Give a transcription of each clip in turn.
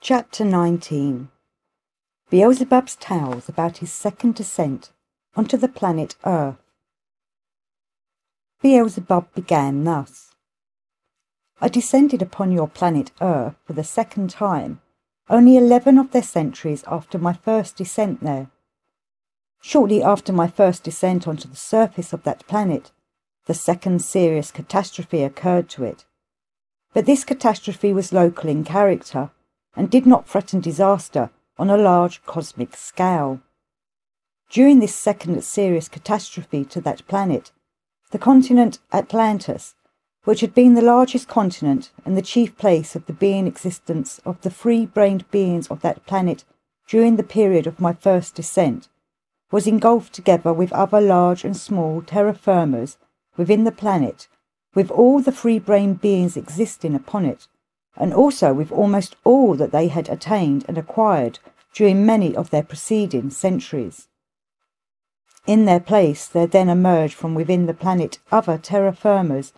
Chapter 19. Beelzebub's tales about his second descent onto the planet Earth. Beelzebub began thus. I descended upon your planet Earth for the second time, only 11 of their centuries after my first descent there. Shortly after my first descent onto the surface of that planet, the second serious catastrophe occurred to it. But this catastrophe was local in character, and did not threaten disaster on a large cosmic scale. During this second serious catastrophe to that planet, the continent Atlantis, which had been the largest continent and the chief place of the being existence of the free-brained beings of that planet during the period of my first descent, was engulfed together with other large and small terra firmas within the planet, with all the free-brained beings existing upon it, and also with almost all that they had attained and acquired during many of their preceding centuries. In their place there then emerged from within the planet other terra firmas,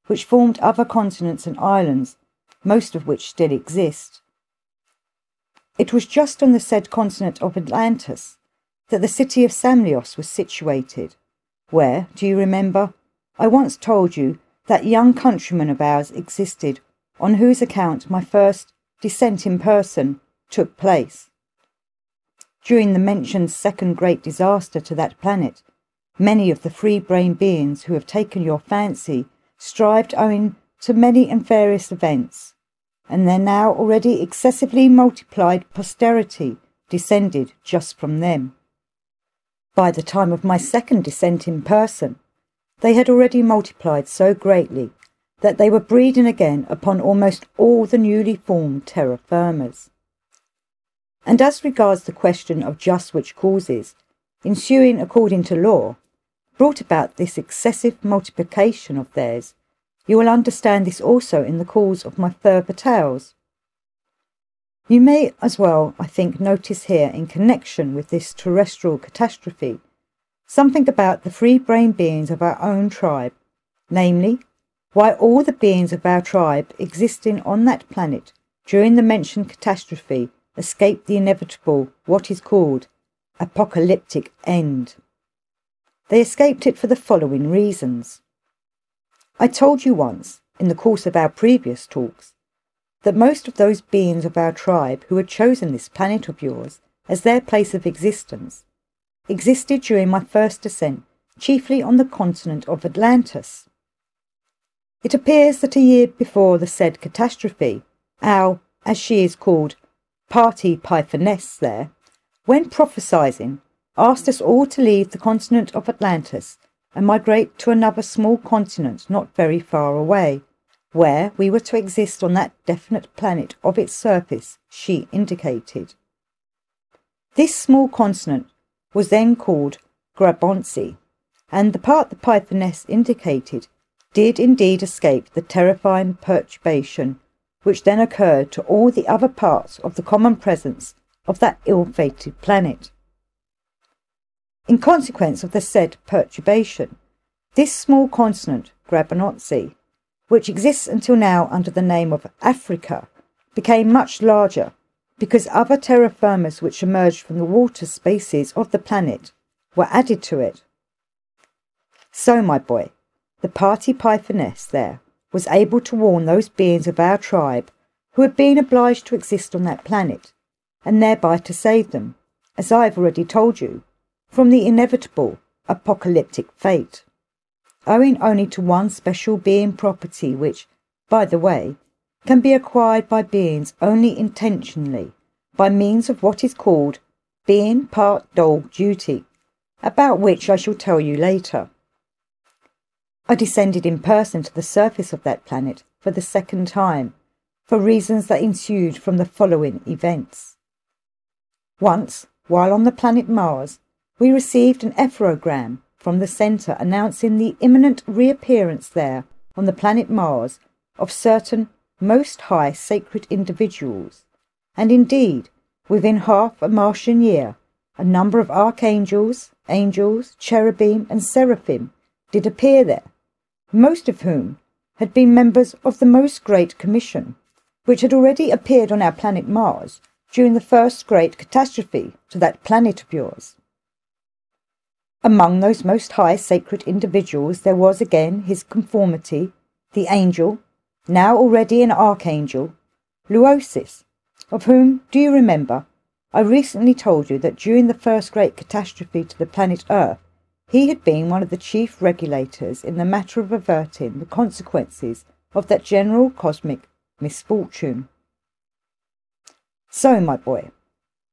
which formed other continents and islands, most of which still exist. It was just on the said continent of Atlantis that the city of Samnios was situated, where, do you remember, I once told you that young countryman of ours existed, on whose account my first descent in person took place. During the mentioned second great disaster to that planet, many of the free-brain beings who have taken your fancy strived owing to many and various events, and their now already excessively multiplied posterity descended just from them. By the time of my second descent in person, they had already multiplied so greatly that they were breeding again upon almost all the newly formed terra firmas. And as regards the question of just which causes, ensuing according to law, brought about this excessive multiplication of theirs, you will understand this also in the course of my further tales. You may as well, I think, notice here in connection with this terrestrial catastrophe, something about the free-brain beings of our own tribe, namely, why all the beings of our tribe existing on that planet during the mentioned catastrophe escaped the inevitable, what is called, apocalyptic end. They escaped it for the following reasons. I told you once, in the course of our previous talks, that most of those beings of our tribe who had chosen this planet of yours as their place of existence existed during my first descent chiefly on the continent of Atlantis. It appears that a year before the said catastrophe, our, as she is called, party pythoness there, when prophesying, asked us all to leave the continent of Atlantis and migrate to another small continent not very far away, where we were to exist on that definite planet of its surface she indicated. This small continent was then called Grabonsi, and the part the pythoness indicated did indeed escape the terrifying perturbation which then occurred to all the other parts of the common presence of that ill-fated planet. In consequence of the said perturbation, this small continent, Grabonsi, which exists until now under the name of Africa, became much larger, because other terra firmas which emerged from the water spaces of the planet were added to it. So, my boy, the party pythoness there was able to warn those beings of our tribe who had been obliged to exist on that planet, and thereby to save them, as I have already told you, from the inevitable apocalyptic fate, owing only to one special being property which, by the way, can be acquired by beings only intentionally, by means of what is called being part dog duty, about which I shall tell you later. I descended in person to the surface of that planet for the second time, for reasons that ensued from the following events. Once, while on the planet Mars, we received an epherogram from the centre announcing the imminent reappearance there on the planet Mars of certain most high sacred individuals, and indeed, within half a Martian year, a number of archangels, angels, cherubim and seraphim did appear there, most of whom had been members of the most great commission, which had already appeared on our planet Mars during the first great catastrophe to that planet of yours. Among those most high sacred individuals there was again his conformity, the angel, now already an archangel, Luosis, of whom, do you remember, I recently told you that during the first great catastrophe to the planet Earth, he had been one of the chief regulators in the matter of averting the consequences of that general cosmic misfortune. So, my boy,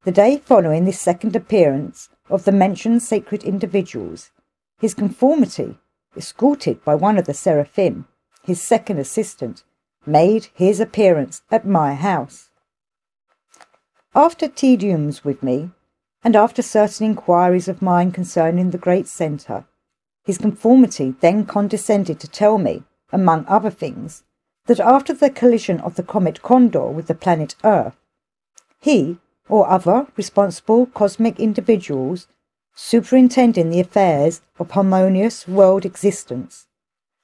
the day following this second appearance of the mentioned sacred individuals, his conformity, escorted by one of the seraphim, his second assistant, made his appearance at my house. After tediums with me, and after certain inquiries of mine concerning the great centre, his conformity then condescended to tell me, among other things, that after the collision of the comet Condor with the planet Earth, he, or other responsible cosmic individuals, superintending the affairs of harmonious world existence,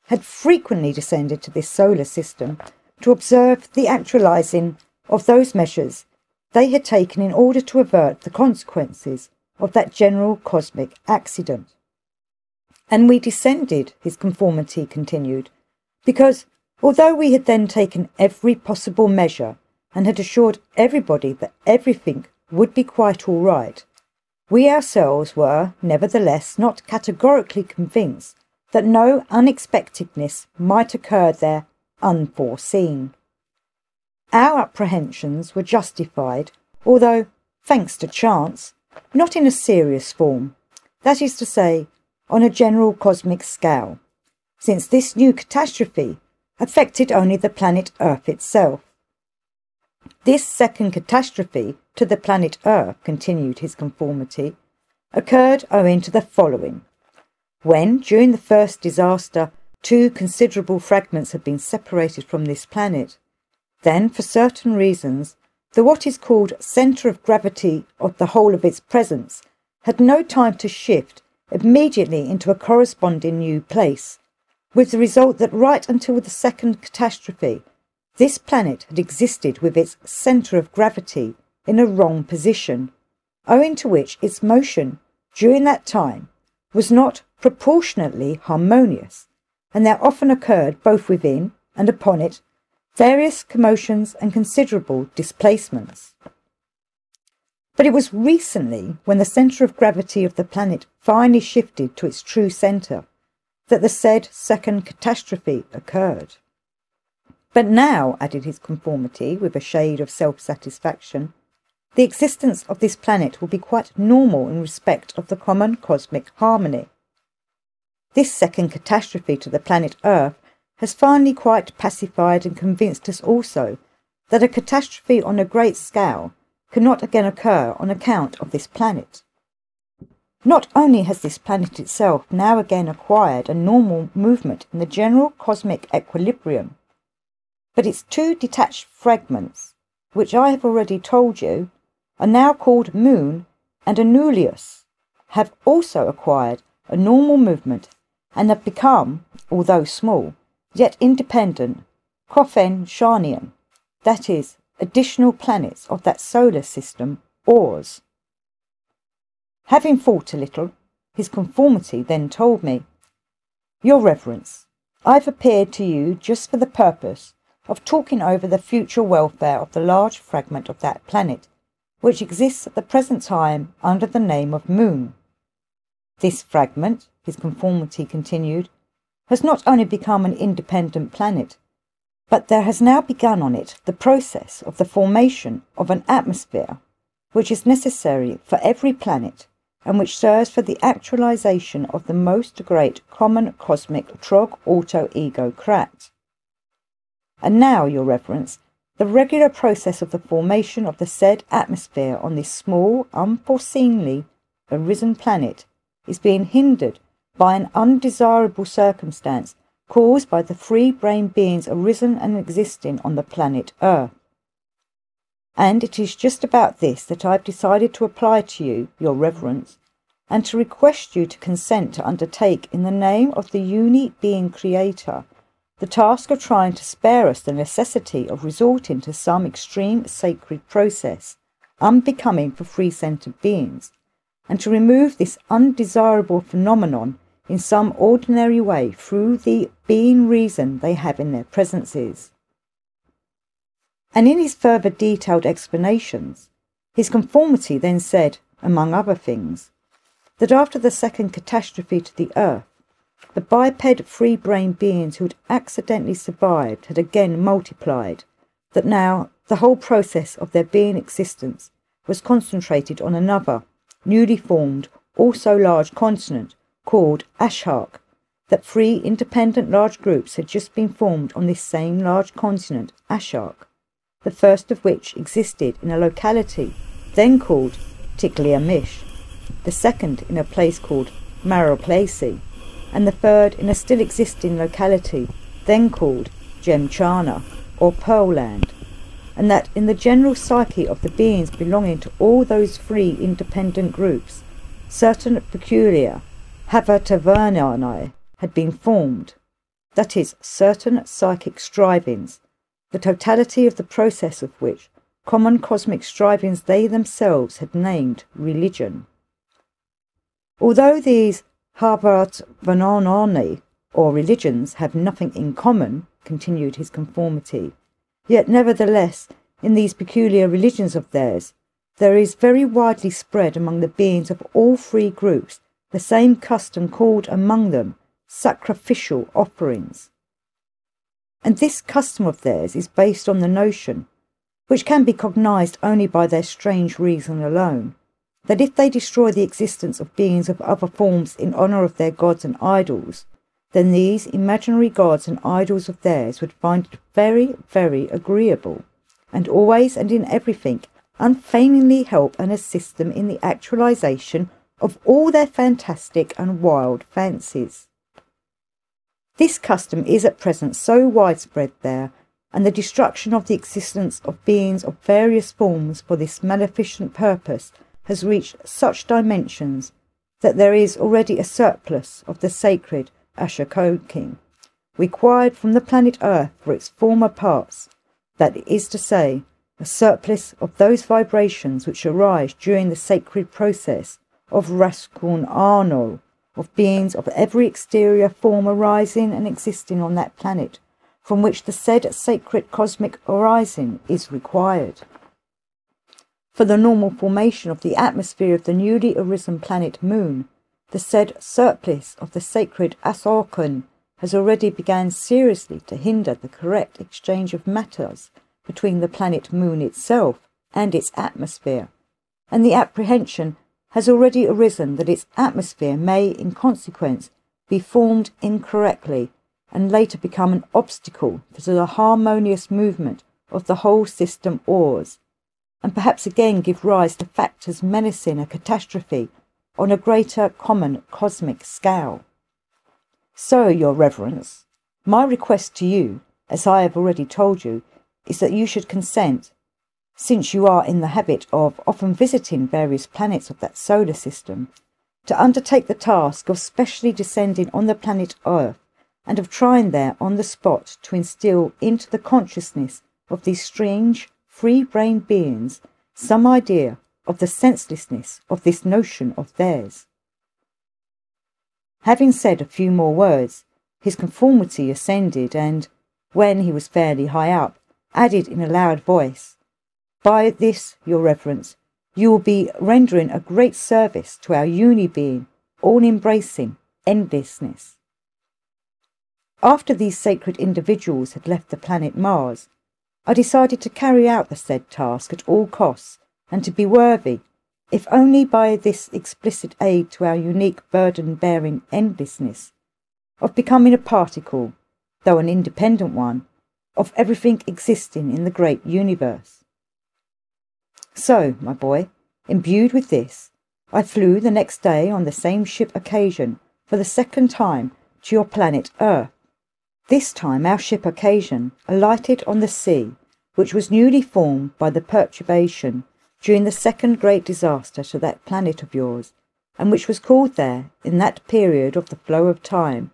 had frequently descended to this solar system to observe the actualizing of those measures they had taken in order to avert the consequences of that general cosmic accident. And we descended, his conformity continued, because although we had then taken every possible measure and had assured everybody that everything would be quite all right, we ourselves were nevertheless not categorically convinced that no unexpectedness might occur there unforeseen. Our apprehensions were justified, although, thanks to chance, not in a serious form, that is to say, on a general cosmic scale, since this new catastrophe affected only the planet Earth itself. This second catastrophe to the planet Earth, continued his conformity, occurred owing to the following. When, during the first disaster, two considerable fragments had been separated from this planet, then, for certain reasons, the what is called centre of gravity of the whole of its presence had no time to shift immediately into a corresponding new place, with the result that right until the second catastrophe, this planet had existed with its centre of gravity in a wrong position, owing to which its motion during that time was not proportionately harmonious, and there often occurred both within and upon it various commotions and considerable displacements. But it was recently, when the centre of gravity of the planet finally shifted to its true centre, that the said second catastrophe occurred. But now, added his conformity with a shade of self-satisfaction, the existence of this planet will be quite normal in respect of the common cosmic harmony. This second catastrophe to the planet Earth has finally quite pacified and convinced us also that a catastrophe on a great scale cannot again occur on account of this planet. Not only has this planet itself now again acquired a normal movement in the general cosmic equilibrium, but its two detached fragments, which I have already told you, are now called Moon and Anulius, have also acquired a normal movement and have become, although small, yet independent, Kophen-Shanian, that is, additional planets of that solar system, Ors. Having thought a little, his conformity then told me, Your Reverence, I've appeared to you just for the purpose of talking over the future welfare of the large fragment of that planet, which exists at the present time under the name of Moon. This fragment, his conformity continued, has not only become an independent planet, but there has now begun on it the process of the formation of an atmosphere, which is necessary for every planet, and which serves for the actualization of the most great common cosmic trog-auto-ego-crat. And now, Your Reverence, the regular process of the formation of the said atmosphere on this small, unforeseenly arisen planet is being hindered by an undesirable circumstance caused by the free brain beings arisen and existing on the planet Earth. And it is just about this that I have decided to apply to you, Your Reverence, and to request you to consent to undertake in the name of the unique being creator the task of trying to spare us the necessity of resorting to some extreme sacred process, unbecoming for free-centered beings, and to remove this undesirable phenomenon in some ordinary way through the being reason they have in their presences. And in his further detailed explanations, his conformity then said, among other things, that after the second catastrophe to the earth, the biped free-brained beings who had accidentally survived had again multiplied, that now the whole process of their being existence was concentrated on another, newly formed, also large continent called Ashark, that 3 independent large groups had just been formed on this same large continent, Ashark, the first of which existed in a locality then called Tikliamish, the second in a place called Maroplaci, and the third in a still existing locality then called Gemchana, or Pearlland, and that in the general psyche of the beings belonging to all those 3 independent groups, certain peculiar Havatavernae had been formed, that is, certain psychic strivings, the totality of the process of which common cosmic strivings they themselves had named religion. Although these Havatavernae, or religions, have nothing in common, continued his conformity, yet nevertheless in these peculiar religions of theirs there is very widely spread among the beings of all 3 groups the same custom called among them sacrificial offerings. And this custom of theirs is based on the notion, which can be cognized only by their strange reason alone, that if they destroy the existence of beings of other forms in honour of their gods and idols, then these imaginary gods and idols of theirs would find it very, very agreeable, and always and in everything unfeigningly help and assist them in the actualization of all their fantastic and wild fancies. This custom is at present so widespread there, and the destruction of the existence of beings of various forms for this maleficent purpose has reached such dimensions that there is already a surplus of the sacred Ashokokin required from the planet Earth for its former parts, that is to say, a surplus of those vibrations which arise during the sacred process of Raskun Arno, of beings of every exterior form arising and existing on that planet, from which the said sacred cosmic horizon is required. For the normal formation of the atmosphere of the newly arisen planet Moon, the said surplus of the sacred Asorkun has already begun seriously to hinder the correct exchange of matters between the planet Moon itself and its atmosphere, and the apprehension has already arisen that its atmosphere may, in consequence, be formed incorrectly, and later become an obstacle to the harmonious movement of the whole system ores, and perhaps again give rise to factors menacing a catastrophe on a greater common cosmic scale. So, Your Reverence, my request to you, as I have already told you, is that you should consent, since you are in the habit of often visiting various planets of that solar system, to undertake the task of specially descending on the planet Earth and of trying there on the spot to instill into the consciousness of these strange, free-brained beings some idea of the senselessness of this notion of theirs. Having said a few more words, his conformity ascended and, when he was fairly high up, added in a loud voice, "By this, Your Reverence, you will be rendering a great service to our uni-being, all-embracing endlessness." After these sacred individuals had left the planet Mars, I decided to carry out the said task at all costs, and to be worthy, if only by this explicit aid to our unique burden-bearing endlessness, of becoming a particle, though an independent one, of everything existing in the great universe. So, my boy, imbued with this, I flew the next day on the same ship occasion for the second time to your planet Earth. This time our ship occasion alighted on the sea, which was newly formed by the perturbation during the second great disaster to that planet of yours, and which was called there, in that period of the flow of time,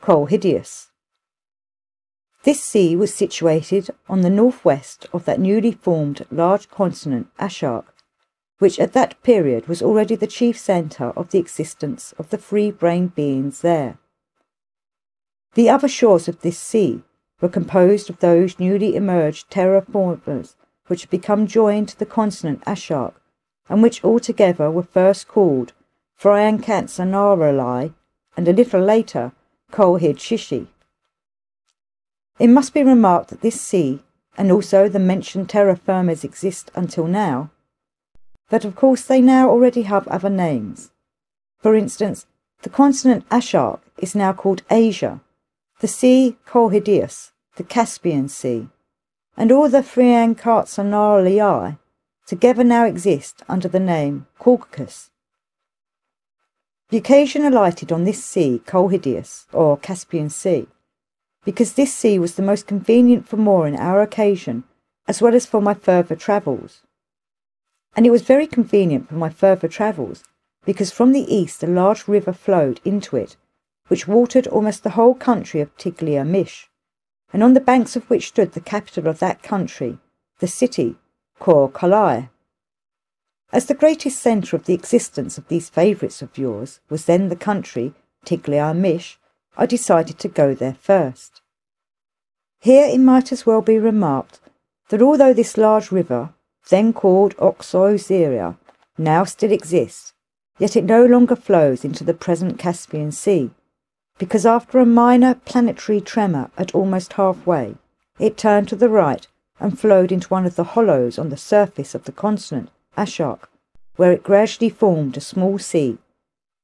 Colhidius. This sea was situated on the northwest of that newly formed large continent Ashark, which at that period was already the chief centre of the existence of the free-brained beings there. The other shores of this sea were composed of those newly emerged terra firmas which had become joined to the continent Ashark, and which altogether were first called Fryankansanarali and a little later Kolhid-Shishi. It must be remarked that this sea, and also the mentioned terra firmas, exist until now, but of course they now already have other names. For instance, the continent Ashark is now called Asia, the sea Kolhidius, the Caspian Sea, and all the Fryankansanarali together now exist under the name Caucasus. The occasion alighted on this sea Kolhidius, or Caspian Sea, because this sea was the most convenient for mooring our occasion, as well as for my further travels. And it was very convenient for my further travels, because from the east a large river flowed into it, which watered almost the whole country of Tiglia-Mish, and on the banks of which stood the capital of that country, the city Kor-Kalai. As the greatest centre of the existence of these favourites of yours was then the country Tiglia-Mish, I decided to go there first. Here it might as well be remarked that although this large river, then called Oxoziria, now still exists, yet it no longer flows into the present Caspian Sea, because after a minor planetary tremor at almost halfway, it turned to the right and flowed into one of the hollows on the surface of the continent Ashark, where it gradually formed a small sea,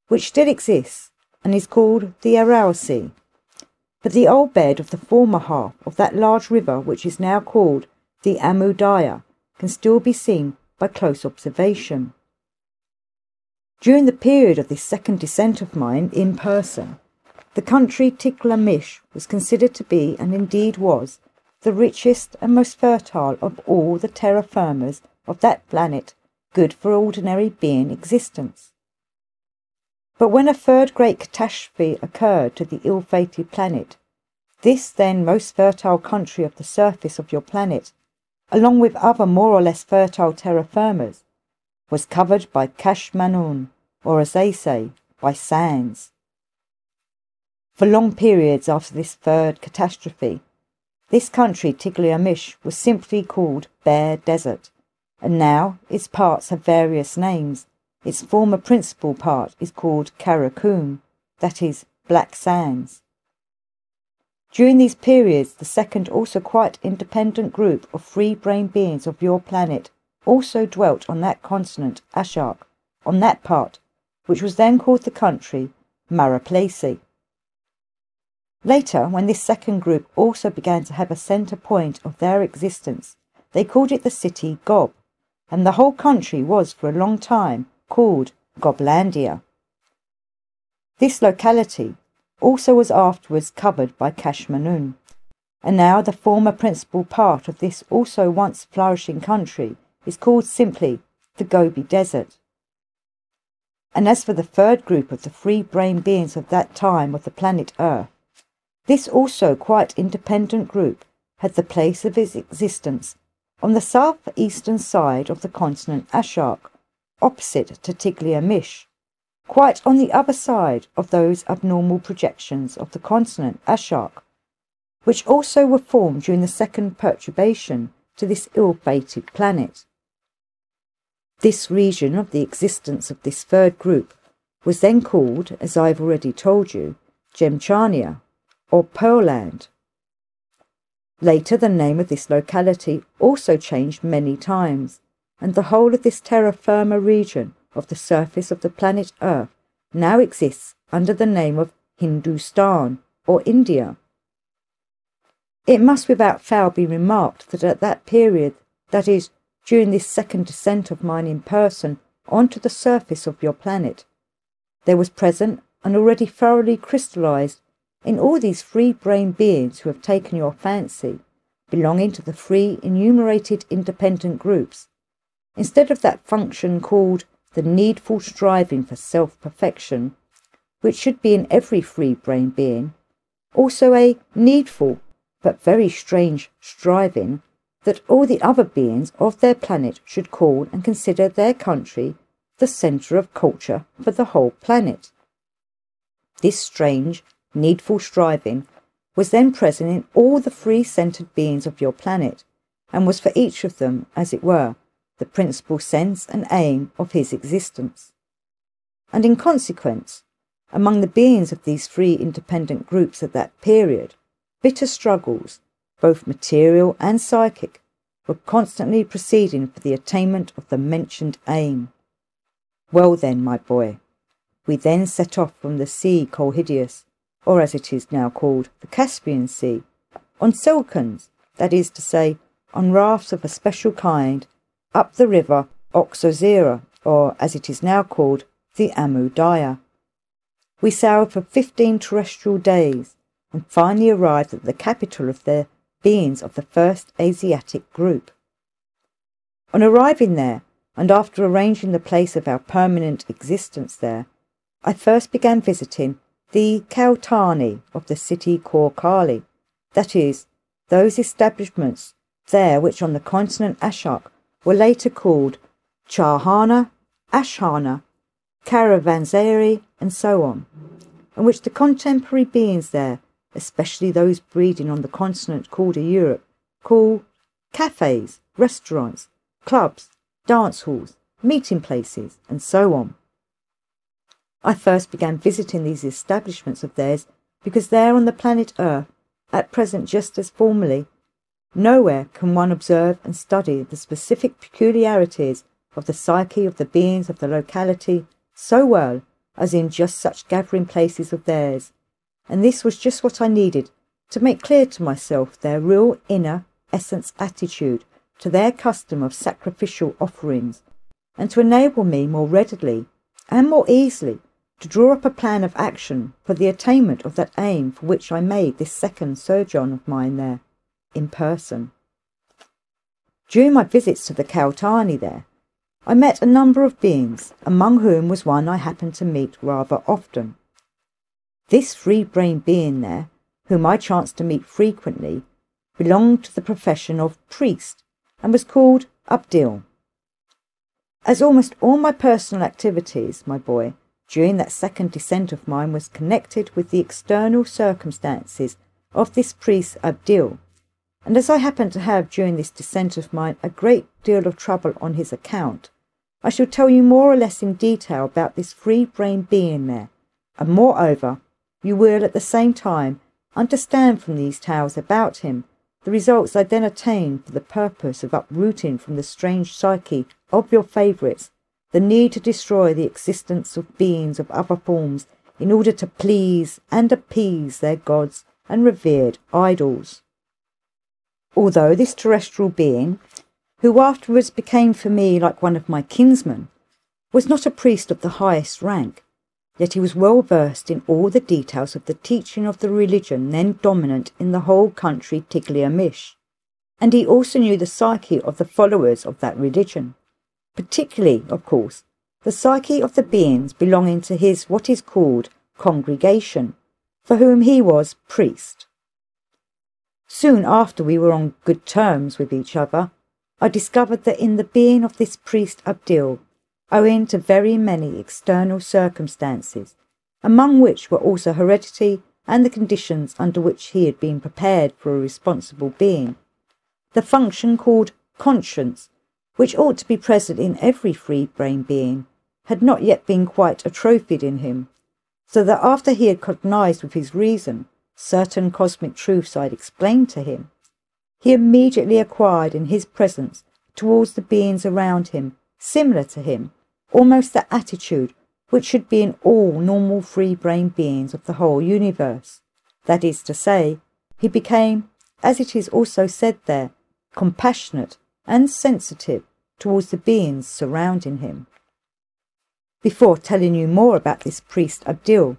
which still exists and is called the Aral Sea. But the old bed of the former half of that large river, which is now called the Amudaya, can still be seen by close observation. During the period of this second descent of mine in person, the country Tiglia-Mish was considered to be, and indeed was, the richest and most fertile of all the terra firmas of that planet, good for ordinary being existence. But when a third great catastrophe occurred to the ill-fated planet, this then most fertile country of the surface of your planet, along with other more or less fertile terra firmas, was covered by Kashmanun, or as they say, by sands. For long periods after this third catastrophe, this country Tiglia-Mish was simply called Bare Desert, and now its parts have various names. Its former principal part is called Karakum, that is, Black Sands. During these periods, the second also quite independent group of free-brain beings of your planet also dwelt on that continent, Ashark, on that part, which was then called the country Maraplesi. Later, when this second group also began to have a centre point of their existence, they called it the city Gob, and the whole country was for a long time called Goblandia. This locality also was afterwards covered by Kashmanun, and now the former principal part of this also once flourishing country is called simply the Gobi Desert. And as for the third group of the free-brain beings of that time of the planet Earth, this also quite independent group had the place of its existence on the south-eastern side of the continent Ashark, opposite to Tiglia-Mish, quite on the other side of those abnormal projections of the continent Ashark, which also were formed during the second perturbation to this ill-fated planet. This region of the existence of this third group was then called, as I have already told you, Gemchania, or Pearland. Later the name of this locality also changed many times, and the whole of this terra firma region of the surface of the planet Earth now exists under the name of Hindustan, or India. It must without fail be remarked that at that period, that is, during this second descent of mine in person onto the surface of your planet, there was present and already thoroughly crystallized in all these free-brain beings who have taken your fancy, belonging to the three enumerated independent groups, instead of that function called the needful striving for self-perfection, which should be in every free-brain being, also a needful but very strange striving that all the other beings of their planet should call and consider their country the centre of culture for the whole planet. This strange, needful striving was then present in all the free-centred beings of your planet, and was for each of them, as it were, the principal sense and aim of his existence. And in consequence, among the beings of these three independent groups at that period, bitter struggles, both material and psychic, were constantly proceeding for the attainment of the mentioned aim. Well then, my boy, we then set off from the Sea Colhidius, or as it is now called, the Caspian Sea, on silkens, that is to say, on rafts of a special kind, up the river Oxozera, or as it is now called, the Amu Darya. We sailed for 15 terrestrial days, and finally arrived at the capital of the beings of the first Asiatic group. On arriving there, and after arranging the place of our permanent existence there, I first began visiting the Kautani of the city Korkali, that is, those establishments there which on the continent Ashok were later called Charhana, Ashana, Caravansary, and so on, and which the contemporary beings there, especially those breeding on the continent called Europe, call cafes, restaurants, clubs, dance halls, meeting places, and so on. I first began visiting these establishments of theirs because there on the planet Earth, at present just as formerly, nowhere can one observe and study the specific peculiarities of the psyche of the beings of the locality so well as in just such gathering places of theirs, and this was just what I needed to make clear to myself their real inner essence attitude to their custom of sacrificial offerings, and to enable me more readily and more easily to draw up a plan of action for the attainment of that aim for which I made this second sojourn of mine there, in person. During my visits to the Kautani there, I met a number of beings, among whom was one I happened to meet rather often. This free-brained being there, whom I chanced to meet frequently, belonged to the profession of priest, and was called Abdil. As almost all my personal activities, my boy, during that second descent of mine was connected with the external circumstances of this priest Abdil, and as I happened to have during this descent of mine a great deal of trouble on his account, I shall tell you more or less in detail about this free-brained being there, and moreover, you will at the same time understand from these tales about him the results I then attained for the purpose of uprooting from the strange psyche of your favourites the need to destroy the existence of beings of other forms in order to please and appease their gods and revered idols. Although this terrestrial being, who afterwards became for me like one of my kinsmen, was not a priest of the highest rank, yet he was well versed in all the details of the teaching of the religion then dominant in the whole country Tiglia-Mish, and he also knew the psyche of the followers of that religion, particularly, of course, the psyche of the beings belonging to his what is called congregation, for whom he was priest. Soon after we were on good terms with each other, I discovered that in the being of this priest Abdil, owing to very many external circumstances, among which were also heredity and the conditions under which he had been prepared for a responsible being, the function called conscience, which ought to be present in every free-brain being, had not yet been quite atrophied in him, so that after he had cognized with his reason certain cosmic truths I had explained to him, he immediately acquired in his presence towards the beings around him, similar to him, almost the attitude which should be in all normal free-brain beings of the whole universe. That is to say, he became, as it is also said there, compassionate and sensitive towards the beings surrounding him. Before telling you more about this priest Abdil,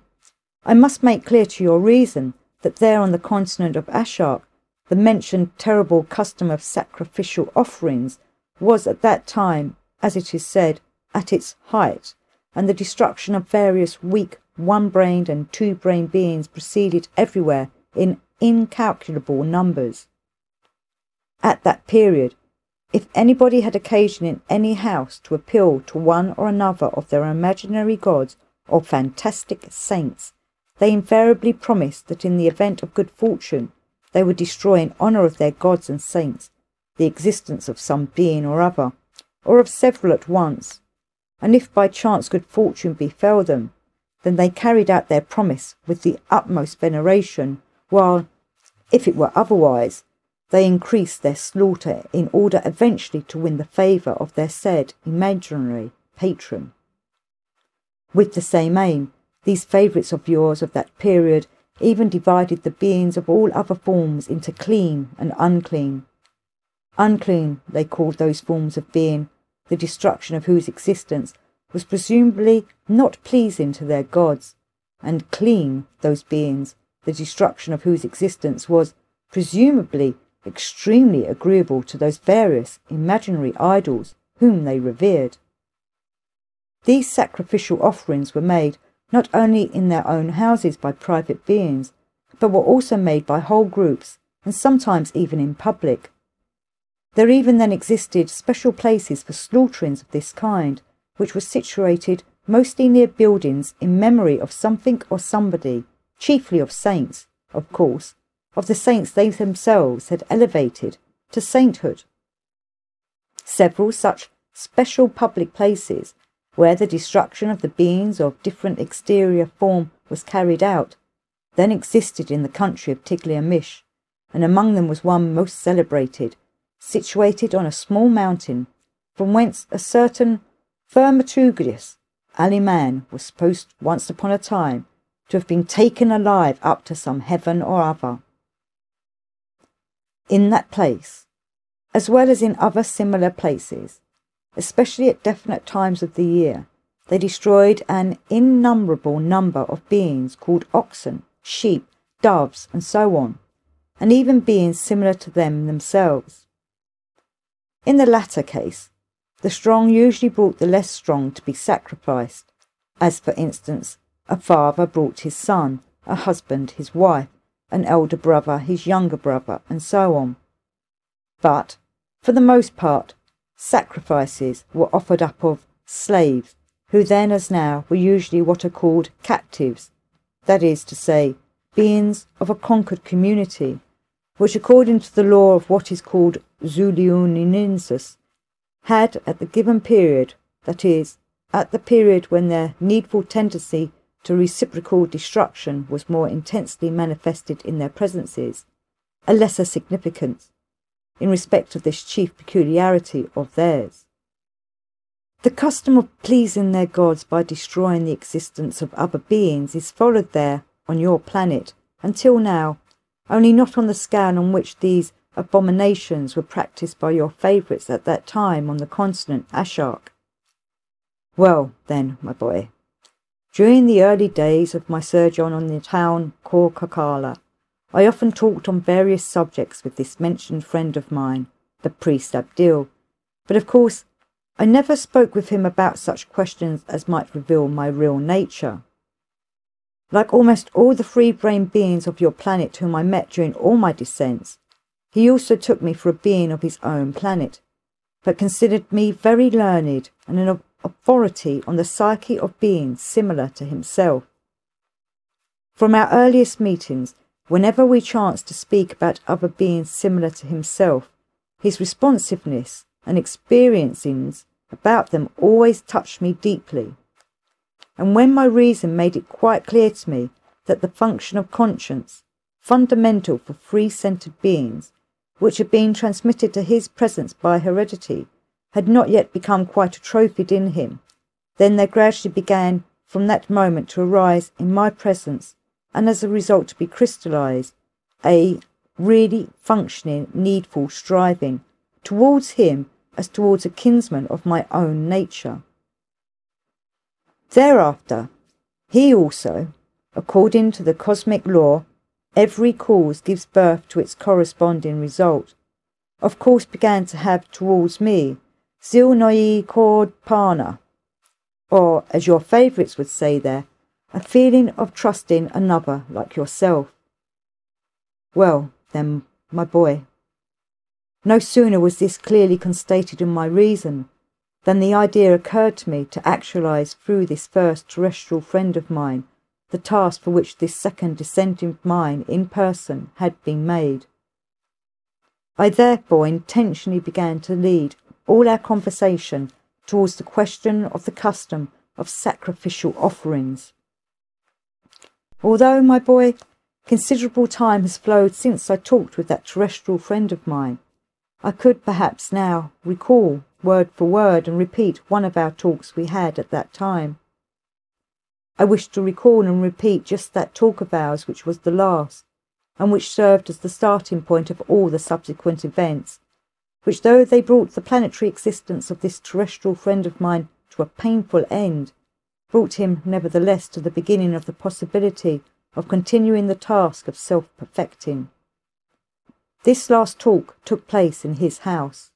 I must make clear to your reason that there on the continent of Ashok, the mentioned terrible custom of sacrificial offerings was at that time, as it is said, at its height, and the destruction of various weak one-brained and two-brained beings proceeded everywhere in incalculable numbers. At that period, if anybody had occasion in any house to appeal to one or another of their imaginary gods or fantastic saints, they invariably promised that in the event of good fortune they would destroy in honour of their gods and saints the existence of some being or other, or of several at once, and if by chance good fortune befell them, then they carried out their promise with the utmost veneration, while, if it were otherwise, they increased their slaughter in order eventually to win the favour of their said imaginary patron. With the same aim, these favourites of yours of that period even divided the beings of all other forms into clean and unclean. Unclean they called those forms of being, the destruction of whose existence was presumably not pleasing to their gods, and clean those beings, the destruction of whose existence was presumably extremely agreeable to those various imaginary idols whom they revered. These sacrificial offerings were made not only in their own houses by private beings, but were also made by whole groups, and sometimes even in public. There even then existed special places for slaughterings of this kind, which were situated mostly near buildings in memory of something or somebody, chiefly of saints, of course, of the saints they themselves had elevated to sainthood. Several such special public places, where the destruction of the beings of different exterior form was carried out, then existed in the country of Tiglath-Mish, and among them was one most celebrated, situated on a small mountain, from whence a certain Thaumaturgus Aliman was supposed once upon a time to have been taken alive up to some heaven or other. In that place, as well as in other similar places, especially at definite times of the year, they destroyed an innumerable number of beings called oxen, sheep, doves, and so on, and even beings similar to them themselves. In the latter case, the strong usually brought the less strong to be sacrificed, as for instance, a father brought his son, a husband his wife, an elder brother his younger brother, and so on. But, for the most part, sacrifices were offered up of slaves, who then as now were usually what are called captives, that is to say, beings of a conquered community, which according to the law of what is called Zuliuninensis, had at the given period, that is, at the period when their needful tendency to reciprocal destruction was more intensely manifested in their presences, a lesser significance, in respect of this chief peculiarity of theirs. The custom of pleasing their gods by destroying the existence of other beings is followed there on your planet until now, only not on the scale on which these abominations were practised by your favourites at that time on the continent Ashark. Well, then, my boy, during the early days of my sojourn on the town Korkakala, I often talked on various subjects with this mentioned friend of mine, the priest Abdil, but of course I never spoke with him about such questions as might reveal my real nature. Like almost all the free-brained beings of your planet whom I met during all my descents, he also took me for a being of his own planet, but considered me very learned and an authority on the psyche of beings similar to himself. From our earliest meetings, whenever we chanced to speak about other beings similar to himself, his responsiveness and experiencings about them always touched me deeply. And when my reason made it quite clear to me that the function of conscience, fundamental for free-centred beings, which had been transmitted to his presence by heredity, had not yet become quite atrophied in him, then there gradually began from that moment to arise in my presence, and as a result to be crystallised, a really functioning, needful striving towards him as towards a kinsman of my own nature. Thereafter, he also, according to the cosmic law, every cause gives birth to its corresponding result, of course began to have towards me Zilnoi Kordpana, or, as your favourites would say there, a feeling of trusting another like yourself. Well, then, my boy, no sooner was this clearly constated in my reason than the idea occurred to me to actualize through this first terrestrial friend of mine the task for which this second descent of mine in person had been made. I therefore intentionally began to lead all our conversation towards the question of the custom of sacrificial offerings. Although, my boy, considerable time has flowed since I talked with that terrestrial friend of mine, I could perhaps now recall word for word and repeat one of our talks we had at that time. I wish to recall and repeat just that talk of ours which was the last, and which served as the starting point of all the subsequent events, which, though they brought the planetary existence of this terrestrial friend of mine to a painful end, brought him nevertheless to the beginning of the possibility of continuing the task of self-perfecting. This last talk took place in his house.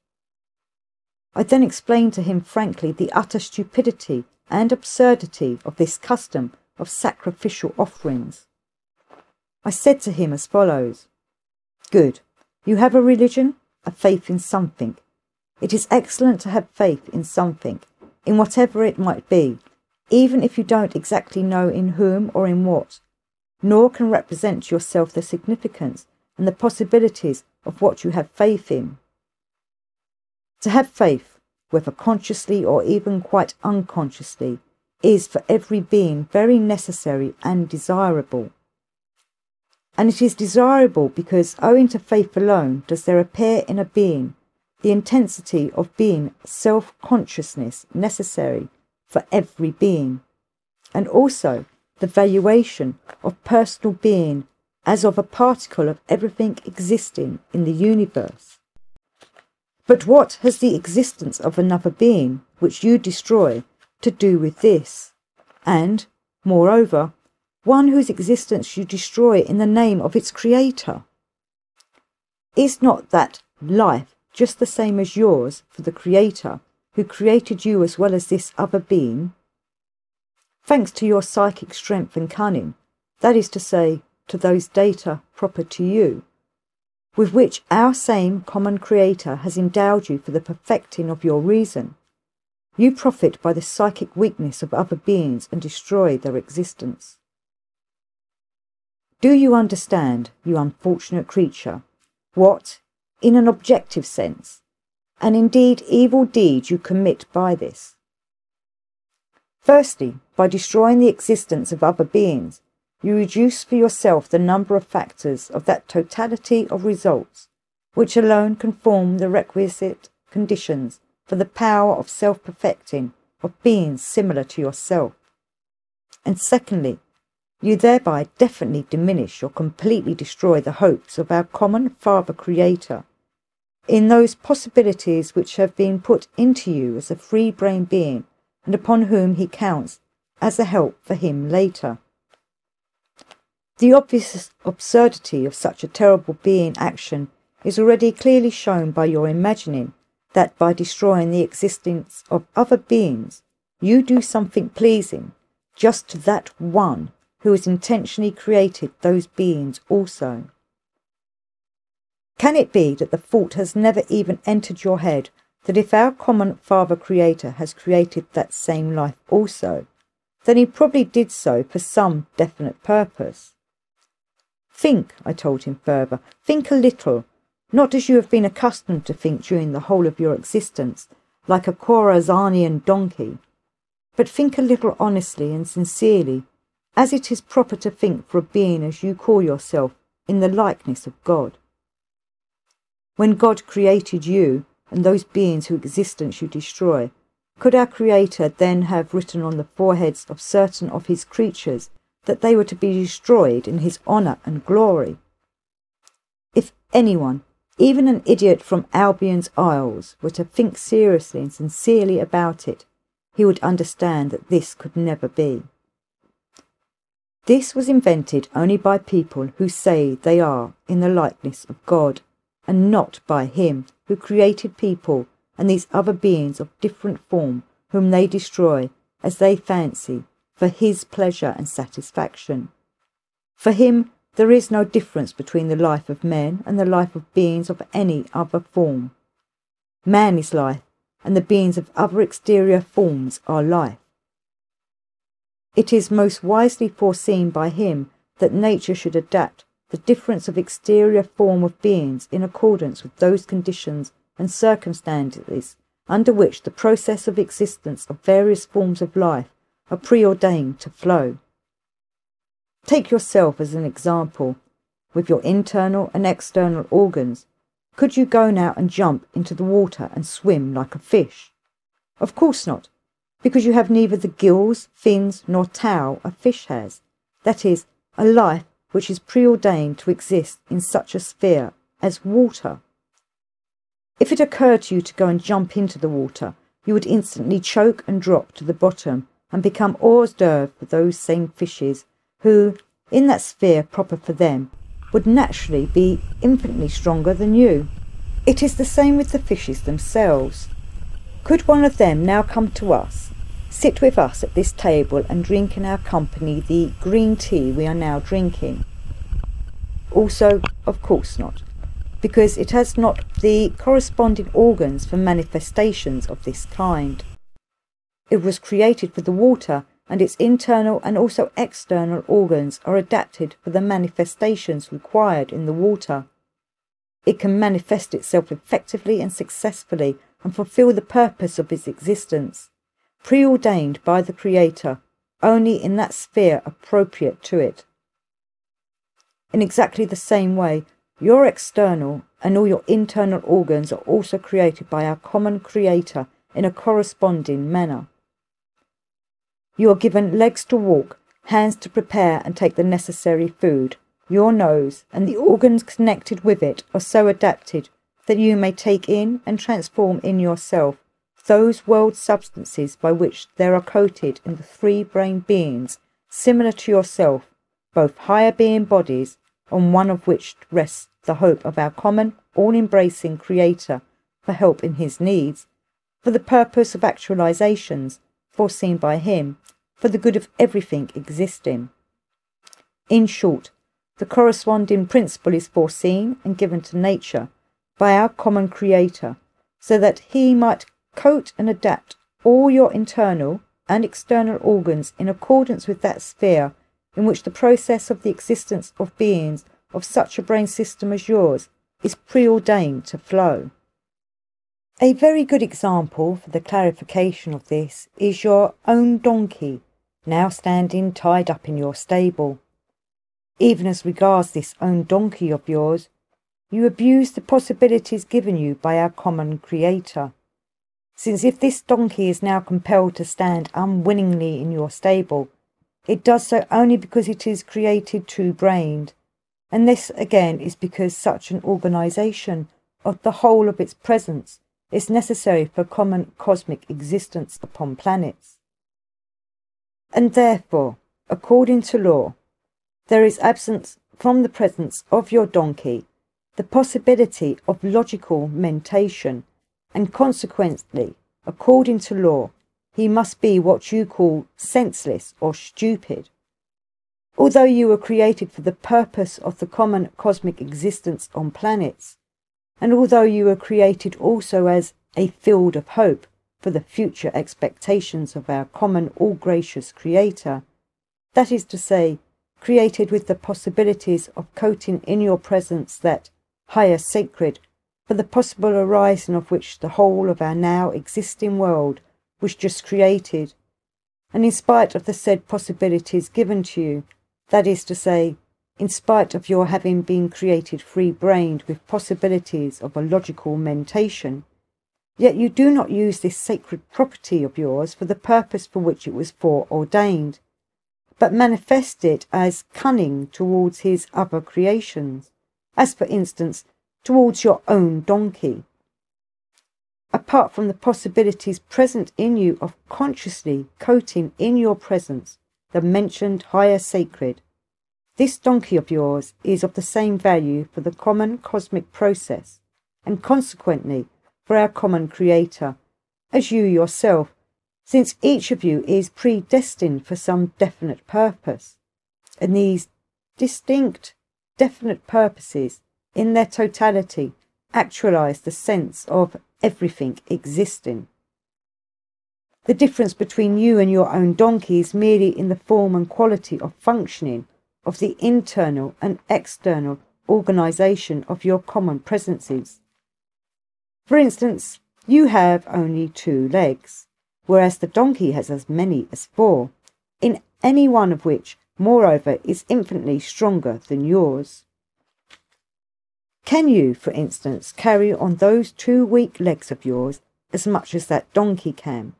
I then explained to him frankly the utter stupidity and absurdity of this custom of sacrificial offerings. I said to him as follows: "Good, you have a religion, a faith in something. It is excellent to have faith in something, in whatever it might be, even if you don't exactly know in whom or in what, nor can represent to yourself the significance and the possibilities of what you have faith in. To have faith, whether consciously or even quite unconsciously, is for every being very necessary and desirable. And it is desirable because, owing to faith alone, does there appear in a being the intensity of being self-consciousness necessary for every being, and also the valuation of personal being as of a particle of everything existing in the universe. But what has the existence of another being, which you destroy, to do with this? And, moreover, one whose existence you destroy in the name of its creator? Is not that life just the same as yours for the creator, who created you as well as this other being? Thanks to your psychic strength and cunning, that is to say, to those data proper to you, with which our same common creator has endowed you for the perfecting of your reason, you profit by the psychic weakness of other beings and destroy their existence. Do you understand, you unfortunate creature, what, in an objective sense, and indeed evil deed you commit by this? Firstly, by destroying the existence of other beings, you reduce for yourself the number of factors of that totality of results which alone can form the requisite conditions for the power of self-perfecting of beings similar to yourself. And secondly, you thereby definitely diminish or completely destroy the hopes of our common Father Creator in those possibilities which have been put into you as a free-brain being and upon whom he counts as a help for him later. The obvious absurdity of such a terrible being action is already clearly shown by your imagining that by destroying the existence of other beings, you do something pleasing just to that one who has intentionally created those beings also. Can it be that the thought has never even entered your head that if our common Father Creator has created that same life also, then he probably did so for some definite purpose? Think, I told him further, think a little, not as you have been accustomed to think during the whole of your existence, like a Khorazanian donkey, but think a little honestly and sincerely, as it is proper to think for a being as you call yourself, in the likeness of God. When God created you and those beings whose existence you destroy, could our Creator then have written on the foreheads of certain of his creatures that they were to be destroyed in his honour and glory? If anyone, even an idiot from Albion's Isles, were to think seriously and sincerely about it, he would understand that this could never be. This was invented only by people who say they are in the likeness of God, and not by him who created people and these other beings of different form whom they destroy as they fancy, for his pleasure and satisfaction. For him, There is no difference between the life of men and the life of beings of any other form. Man is life, and the beings of other exterior forms are life. It is most wisely foreseen by him that nature should adapt the difference of exterior form of beings in accordance with those conditions and circumstances under which the process of existence of various forms of life are preordained to flow. Take yourself as an example. With your internal and external organs, could you go now and jump into the water and swim like a fish? Of course not, because you have neither the gills, fins, nor tail a fish has, that is, a life which is preordained to exist in such a sphere as water. If it occurred to you to go and jump into the water, you would instantly choke and drop to the bottom and become hors d'oeuvre for those same fishes who, in that sphere proper for them, would naturally be infinitely stronger than you. It is the same with the fishes themselves. Could one of them now come to us, sit with us at this table and drink in our company the green tea we are now drinking? Also, of course not, because it has not the corresponding organs for manifestations of this kind. It was created for the water, and its internal and also external organs are adapted for the manifestations required in the water. It can manifest itself effectively and successfully and fulfill the purpose of its existence, preordained by the Creator, only in that sphere appropriate to it. In exactly the same way, your external and all your internal organs are also created by our common Creator in a corresponding manner. You are given legs to walk, hands to prepare and take the necessary food. Your nose and the organs connected with it are so adapted that you may take in and transform in yourself those world substances by which there are coated in the three brain beings similar to yourself, both higher being bodies, on one of which rests the hope of our common, all-embracing Creator for help in his needs, for the purpose of actualizations foreseen by him, for the good of everything existing. In short, the corresponding principle is foreseen and given to nature by our common Creator, so that he might coat and adapt all your internal and external organs in accordance with that sphere in which the process of the existence of beings of such a brain system as yours is preordained to flow. A very good example for the clarification of this is your own donkey, now standing tied up in your stable. Even as regards this own donkey of yours, you abuse the possibilities given you by our common Creator, since if this donkey is now compelled to stand unwillingly in your stable, it does so only because it is created two-brained, and this again is because such an organisation of the whole of its presence is necessary for common cosmic existence upon planets. And therefore, according to law, there is absent from the presence of your donkey the possibility of logical mentation, and consequently, according to law, he must be what you call senseless or stupid. Although you were created for the purpose of the common cosmic existence on planets, and although you were created also as a field of hope for the future expectations of our common all-gracious Creator, that is to say, created with the possibilities of coating in your presence that higher sacred, for the possible arising of which the whole of our now existing world was just created, and in spite of the said possibilities given to you, that is to say, in spite of your having been created free-brained with possibilities of a logical mentation, yet you do not use this sacred property of yours for the purpose for which it was foreordained, but manifest it as cunning towards his other creations, as for instance, towards your own donkey. Apart from the possibilities present in you of consciously coating in your presence the mentioned higher sacred, this donkey of yours is of the same value for the common cosmic process, and consequently for our common Creator, as you yourself, since each of you is predestined for some definite purpose, and these distinct definite purposes, in their totality, actualize the sense of everything existing. The difference between you and your own donkey is merely in the form and quality of functioning of the internal and external organization of your common presences. For instance, you have only 2 legs, whereas the donkey has as many as 4, in any one of which, moreover, is infinitely stronger than yours. Can you, for instance, carry on those 2 weak legs of yours as much as that donkey can?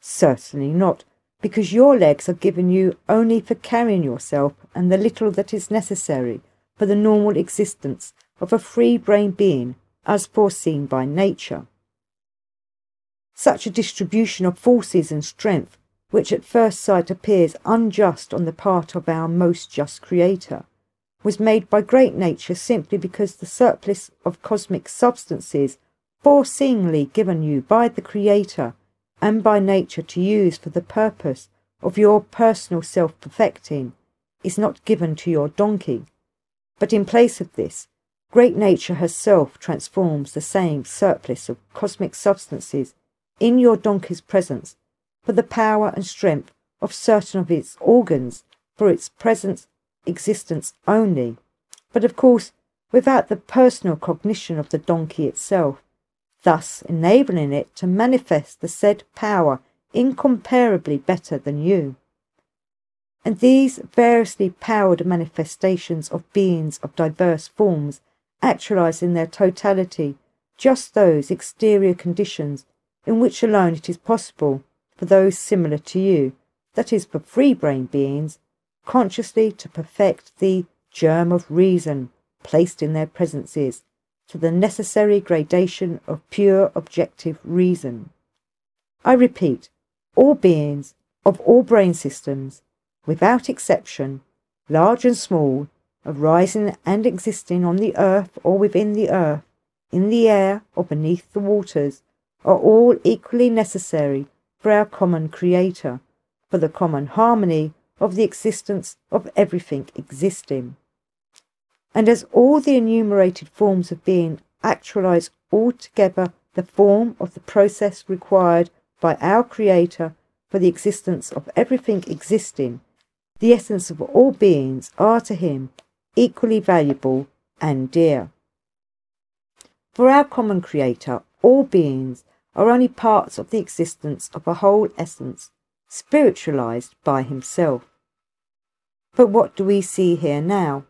Certainly not, because your legs are given you only for carrying yourself and the little that is necessary for the normal existence of a free-brain being as foreseen by nature. Such a distribution of forces and strength, which at first sight appears unjust on the part of our most just Creator, was made by great nature simply because the surplus of cosmic substances foreseeingly given you by the Creator and by nature to use for the purpose of your personal self-perfecting is not given to your donkey, but in place of this, great nature herself transforms the same surplus of cosmic substances in your donkey's presence for the power and strength of certain of its organs for its present existence only, but of course without the personal cognition of the donkey itself, thus enabling it to manifest the said power incomparably better than you. And these variously powered manifestations of beings of diverse forms actualize in their totality just those exterior conditions in which alone it is possible for those similar to you, that is for free-brain beings, consciously to perfect the germ of reason placed in their presences to the necessary gradation of pure objective reason. I repeat, all beings of all brain systems, without exception, large and small, arising and existing on the earth or within the earth, in the air or beneath the waters, are all equally necessary for our common Creator, for the common harmony of the existence of everything existing. And as all the enumerated forms of being actualize altogether the form of the process required by our Creator for the existence of everything existing, the essence of all beings are to him equally valuable and dear. For our common Creator, all beings are only parts of the existence of a whole essence, spiritualized by himself. But what do we see here now?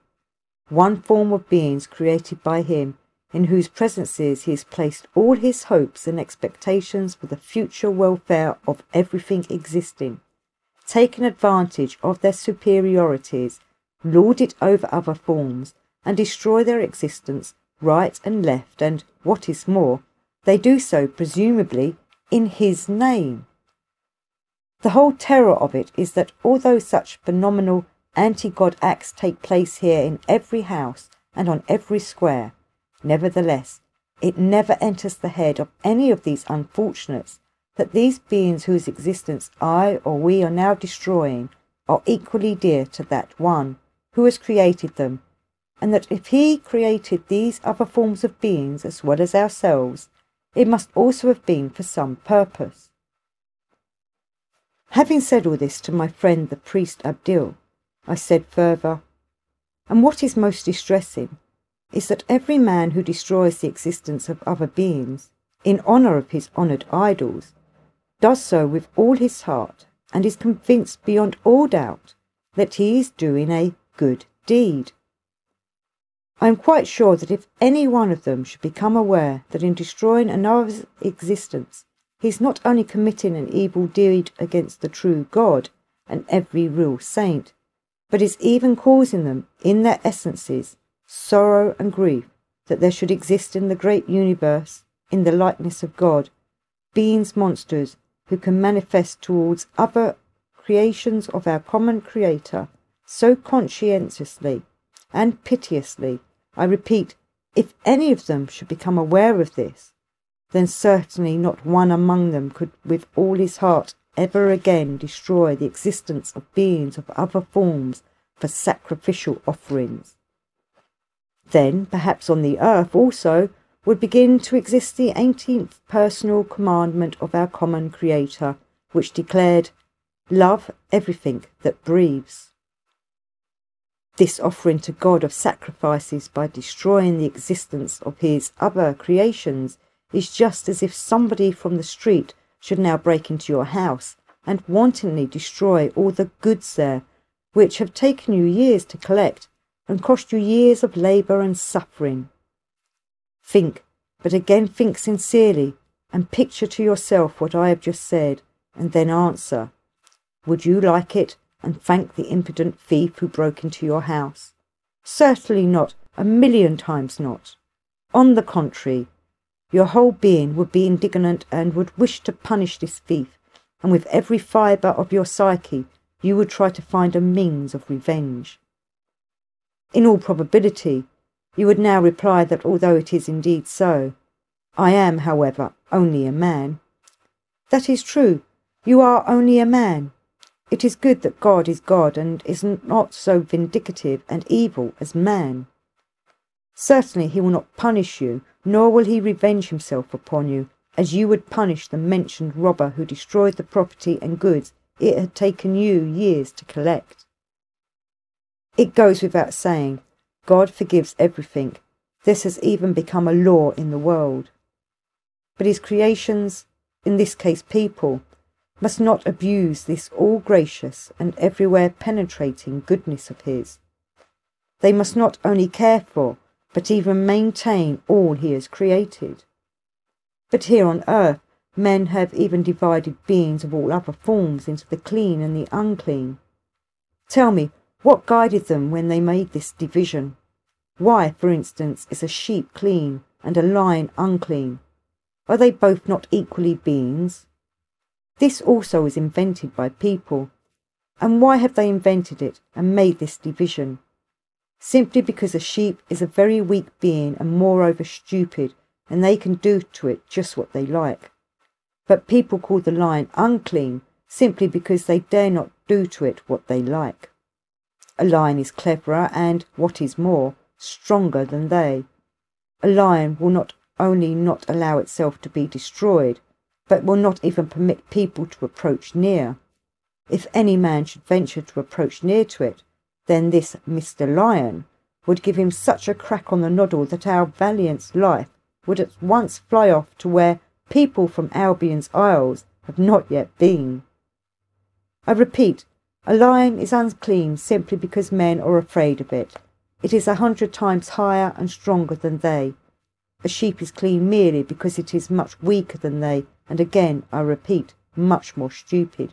One form of beings created by him, in whose presences he has placed all his hopes and expectations for the future welfare of everything existing, taken advantage of their superiorities, lord it over other forms, and destroy their existence right and left, and, what is more, they do so presumably in his name. The whole terror of it is that although such phenomenal anti-God acts take place here in every house and on every square, nevertheless, it never enters the head of any of these unfortunates that these beings whose existence I or we are now destroying are equally dear to that one who has created them, and that if he created these other forms of beings as well as ourselves, it must also have been for some purpose. Having said all this to my friend the priest Abdil, I said further, and what is most distressing is that every man who destroys the existence of other beings, in honour of his honoured idols, does so with all his heart, and is convinced beyond all doubt that he is doing a good deed. I am quite sure that if any one of them should become aware that in destroying another's existence he is not only committing an evil deed against the true God and every real saint, but is even causing them, in their essences, sorrow and grief, that there should exist in the great universe, in the likeness of God, beings monsters who can manifest towards other creations of our common Creator so conscientiously and piteously, I repeat, if any of them should become aware of this, then certainly not one among them could with all his heart ever again destroy the existence of beings of other forms for sacrificial offerings. Then, perhaps on the earth also, would begin to exist the 18th personal commandment of our common Creator, which declared, "Love everything that breathes." This offering to God of sacrifices by destroying the existence of his other creations is just as if somebody from the street should now break into your house and wantonly destroy all the goods there, which have taken you years to collect and cost you years of labour and suffering. Think, but again think sincerely, and picture to yourself what I have just said, and then answer. Would you like it, and thank the impudent thief who broke into your house? Certainly not, 1,000,000 times not. On the contrary, your whole being would be indignant and would wish to punish this thief, and with every fibre of your psyche you would try to find a means of revenge. In all probability, you would now reply that although it is indeed so, I am, however, only a man. That is true, you are only a man. It is good that God is God and is not so vindictive and evil as man. Certainly he will not punish you, nor will he revenge himself upon you, as you would punish the mentioned robber who destroyed the property and goods it had taken you years to collect. It goes without saying, God forgives everything. This has even become a law in the world. But his creations, in this case people, must not abuse this all-gracious and everywhere penetrating goodness of his. They must not only care for, but even maintain all he has created. But here on earth, men have even divided beings of all other forms into the clean and the unclean. Tell me, what guided them when they made this division? Why, for instance, is a sheep clean and a lion unclean? Are they both not equally beings? This also is invented by people. And why have they invented it and made this division? Simply because a sheep is a very weak being and moreover stupid, and they can do to it just what they like. But people call the lion unclean simply because they dare not do to it what they like. A lion is cleverer and, what is more, stronger than they. A lion will not only not allow itself to be destroyed, but will not even permit people to approach near. If any man should venture to approach near to it, then this Mr. Lion would give him such a crack on the noddle that our valiant's life would at once fly off to where people from Albion's Isles have not yet been. I repeat, a lion is unclean simply because men are afraid of it. It is 100 times higher and stronger than they. A sheep is clean merely because it is much weaker than they, and again, I repeat, much more stupid.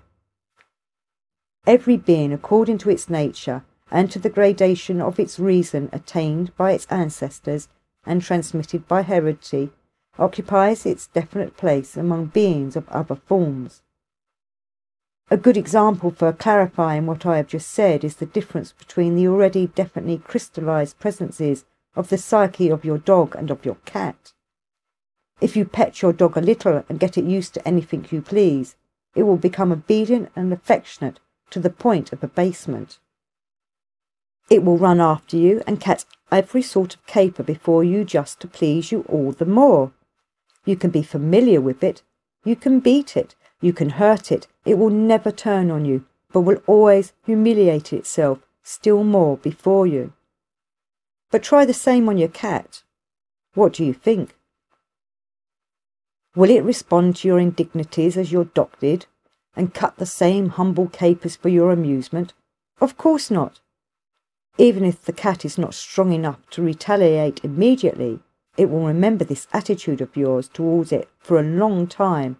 Every being, according to its nature, and to the gradation of its reason attained by its ancestors and transmitted by heredity, occupies its definite place among beings of other forms. A good example for clarifying what I have just said is the difference between the already definitely crystallized presences of the psyche of your dog and of your cat. If you pet your dog a little and get it used to anything you please, it will become obedient and affectionate to the point of abasement. It will run after you and catch every sort of caper before you just to please you all the more. You can be familiar with it, you can beat it, you can hurt it, it will never turn on you, but will always humiliate itself still more before you. But try the same on your cat. What do you think? Will it respond to your indignities as your dog did, and cut the same humble capers for your amusement? Of course not. Even if the cat is not strong enough to retaliate immediately, it will remember this attitude of yours towards it for a long time,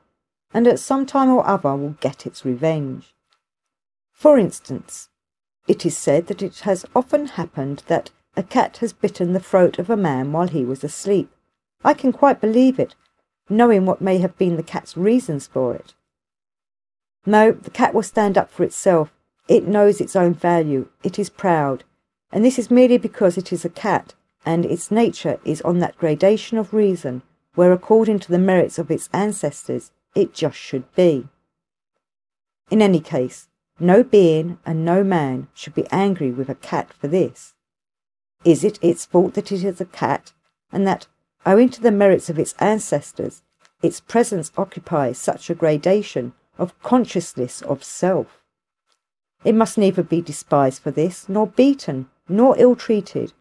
and at some time or other will get its revenge. For instance, it is said that it has often happened that a cat has bitten the throat of a man while he was asleep. I can quite believe it, knowing what may have been the cat's reasons for it. No, the cat will stand up for itself. It knows its own value. It is proud. And this is merely because it is a cat, and its nature is on that gradation of reason where, according to the merits of its ancestors, it just should be. In any case, no being and no man should be angry with a cat for this. Is it its fault that it is a cat, and that, owing to the merits of its ancestors, its presence occupies such a gradation of consciousness of self? It must neither be despised for this, nor beaten, nor ill-treated.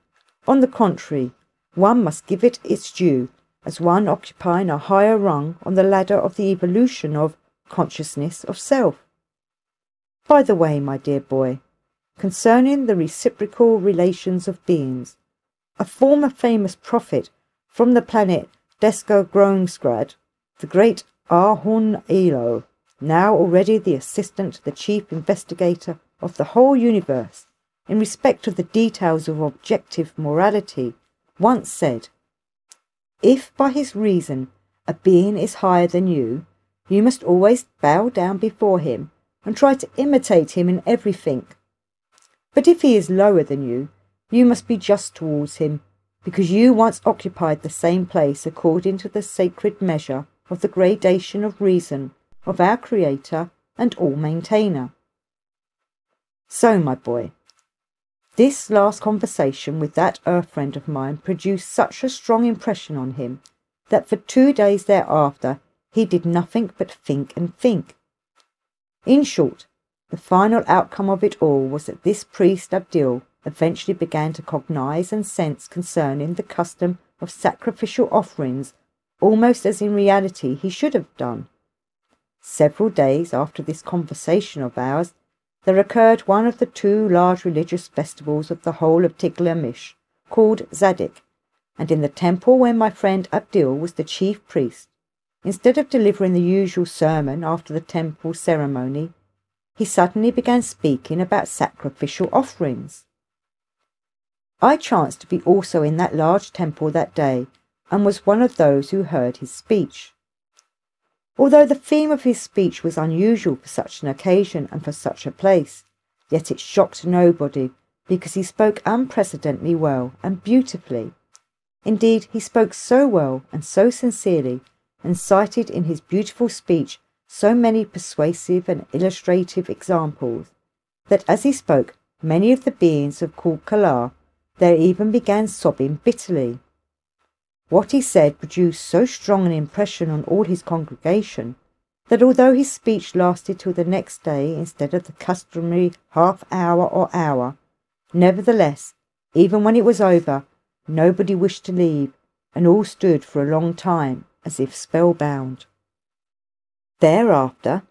On the contrary, one must give it its due, as one occupying a higher rung on the ladder of the evolution of consciousness of self. By the way, my dear boy, concerning the reciprocal relations of beings, a former famous prophet from the planet Descogronsgrad, the great Ahun Elo, now already the assistant to the chief investigator of the whole universe in respect of the details of objective morality, once said, "If by his reason a being is higher than you, you must always bow down before him and try to imitate him in everything. But if he is lower than you, you must be just towards him, because you once occupied the same place according to the sacred measure of the gradation of reason of our Creator and all maintainer." So, my boy, this last conversation with that earth friend of mine produced such a strong impression on him that for 2 days thereafter he did nothing but think and think. In short, the final outcome of it all was that this priest Abdil eventually began to cognize and sense concerning the custom of sacrificial offerings almost as in reality he should have done. Several days after this conversation of ours, there occurred one of the 2 large religious festivals of the whole of Tiglath, called Zadik, and in the temple where my friend Abdil was the chief priest, instead of delivering the usual sermon after the temple ceremony, he suddenly began speaking about sacrificial offerings. I chanced to be also in that large temple that day, and was one of those who heard his speech. Although the theme of his speech was unusual for such an occasion and for such a place, yet it shocked nobody, because he spoke unprecedentedly well and beautifully. Indeed, he spoke so well and so sincerely, and cited in his beautiful speech so many persuasive and illustrative examples, that as he spoke, many of the beings of Kul-Kalar there even began sobbing bitterly. What he said produced so strong an impression on all his congregation that although his speech lasted till the next day instead of the customary half-hour or hour, nevertheless, even when it was over, nobody wished to leave, and all stood for a long time as if spellbound. Thereafter,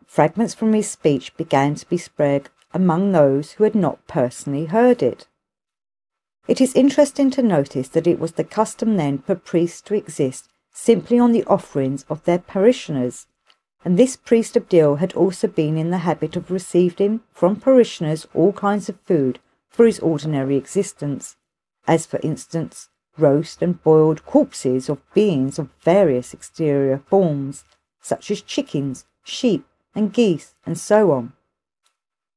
fragments from his speech began to be spread among those who had not personally heard it. It is interesting to notice that it was the custom then for priests to exist simply on the offerings of their parishioners, and this priest Abdil had also been in the habit of receiving from parishioners all kinds of food for his ordinary existence, as for instance roast and boiled corpses of beings of various exterior forms, such as chickens, sheep and geese, and so on.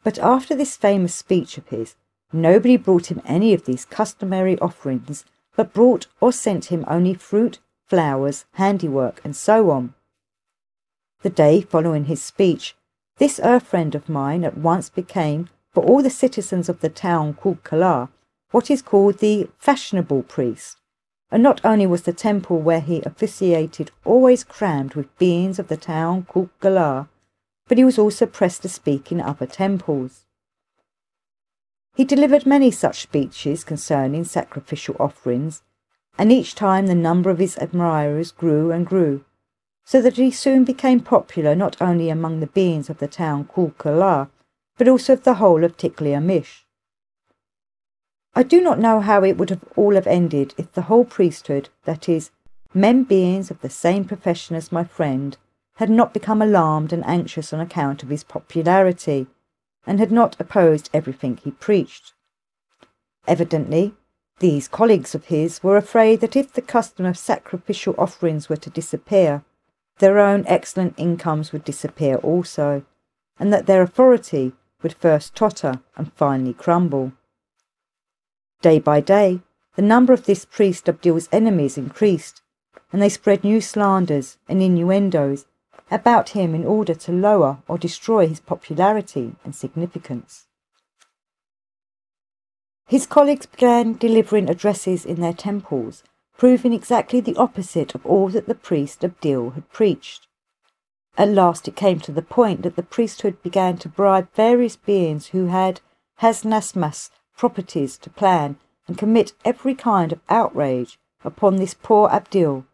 But after this famous speech of his, nobody brought him any of these customary offerings, but brought or sent him only fruit, flowers, handiwork, and so on. The day following his speech, this earth friend of mine at once became, for all the citizens of the town called Kalar, what is called the fashionable priest, and not only was the temple where he officiated always crammed with beings of the town called Kalar, but he was also pressed to speak in other temples. He delivered many such speeches concerning sacrificial offerings, and each time the number of his admirers grew and grew, so that he soon became popular not only among the beings of the town called Kalar, but also of the whole of Tiglath. I do not know how it would all have ended if the whole priesthood, that is, men beings of the same profession as my friend, had not become alarmed and anxious on account of his popularity, and had not opposed everything he preached. Evidently, these colleagues of his were afraid that if the custom of sacrificial offerings were to disappear, their own excellent incomes would disappear also, and that their authority would first totter and finally crumble. Day by day, the number of this priest Abdil's enemies increased, and they spread new slanders and innuendos about him in order to lower or destroy his popularity and significance. His colleagues began delivering addresses in their temples, proving exactly the opposite of all that the priest Abdil had preached. At last it came to the point that the priesthood began to bribe various beings who had hasnasmas properties to plan and commit every kind of outrage upon this poor Abdil,